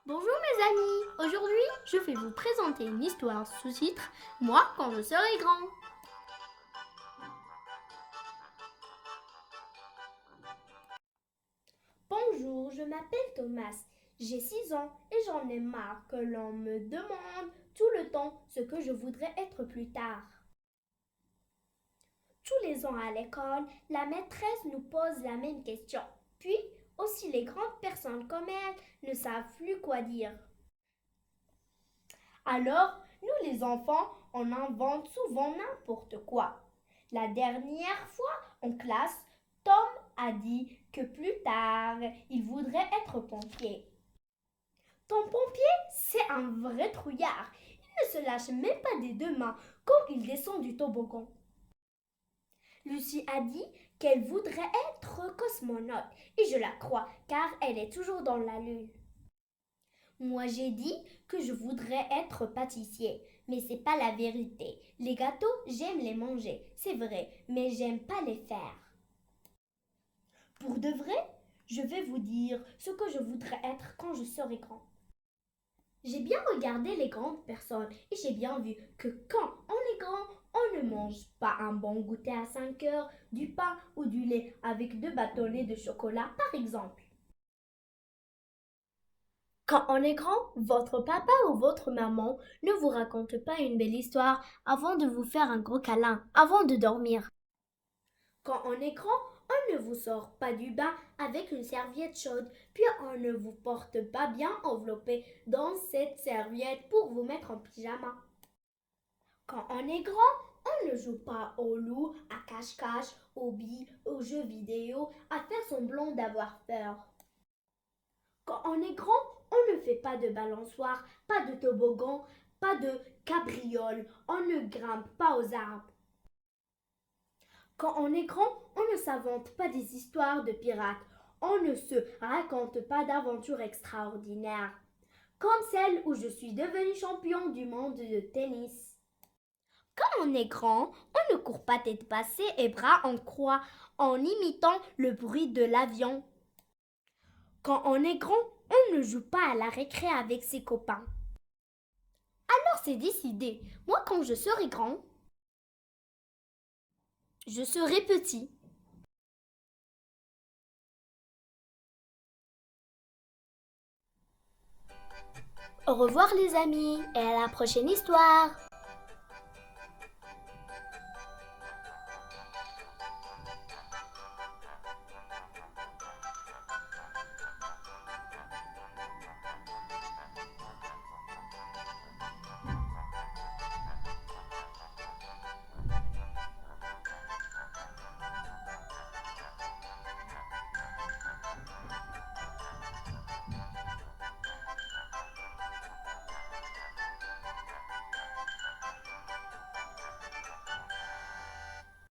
Bonjour mes amis, aujourd'hui je vais vous présenter une histoire sous-titre Moi quand je serai grand. Bonjour, je m'appelle Thomas, j'ai 6 ans et j'en ai marre que l'on me demande tout le temps ce que je voudrais être plus tard. Tous les ans à l'école, la maîtresse nous pose la même question. Puis, aussi les grandes personnes comme elle ne savent plus quoi dire. Alors, nous les enfants, on invente souvent n'importe quoi. La dernière fois en classe, Tom a dit que plus tard, il voudrait être pompier. Ton pompier, c'est un vrai trouillard. Il ne se lâche même pas des deux mains quand il descend du toboggan. Lucie a dit qu'elle voudrait être cosmonaute et je la crois car elle est toujours dans la lune. Moi, j'ai dit que je voudrais être pâtissier, mais c'est pas la vérité. Les gâteaux, j'aime les manger, c'est vrai, mais j'aime pas les faire. Pour de vrai, je vais vous dire ce que je voudrais être quand je serai grand. J'ai bien regardé les grandes personnes et j'ai bien vu que quand on est grand, on ne mange pas un bon goûter à 5 heures, du pain ou du lait avec 2 bâtonnets de chocolat par exemple. Quand on est grand, votre papa ou votre maman ne vous raconte pas une belle histoire avant de vous faire un gros câlin, avant de dormir. Quand on est grand, on ne vous sort pas du bain avec une serviette chaude, puis on ne vous porte pas bien enveloppé dans cette serviette pour vous mettre en pyjama. Quand on est grand, on ne joue pas au loup, à cache-cache, aux billes, aux jeux vidéo, à faire semblant d'avoir peur. Quand on est grand, on ne fait pas de balançoire, pas de toboggan, pas de cabriole, on ne grimpe pas aux arbres. Quand on est grand, on ne s'invente pas des histoires de pirates, on ne se raconte pas d'aventures extraordinaires, comme celle où je suis devenu champion du monde de tennis. Quand on est grand, on ne court pas tête baissée et bras en croix en imitant le bruit de l'avion. Quand on est grand, on ne joue pas à la récré avec ses copains. Alors c'est décidé. Moi, quand je serai grand, je serai petit. Au revoir les amis et à la prochaine histoire.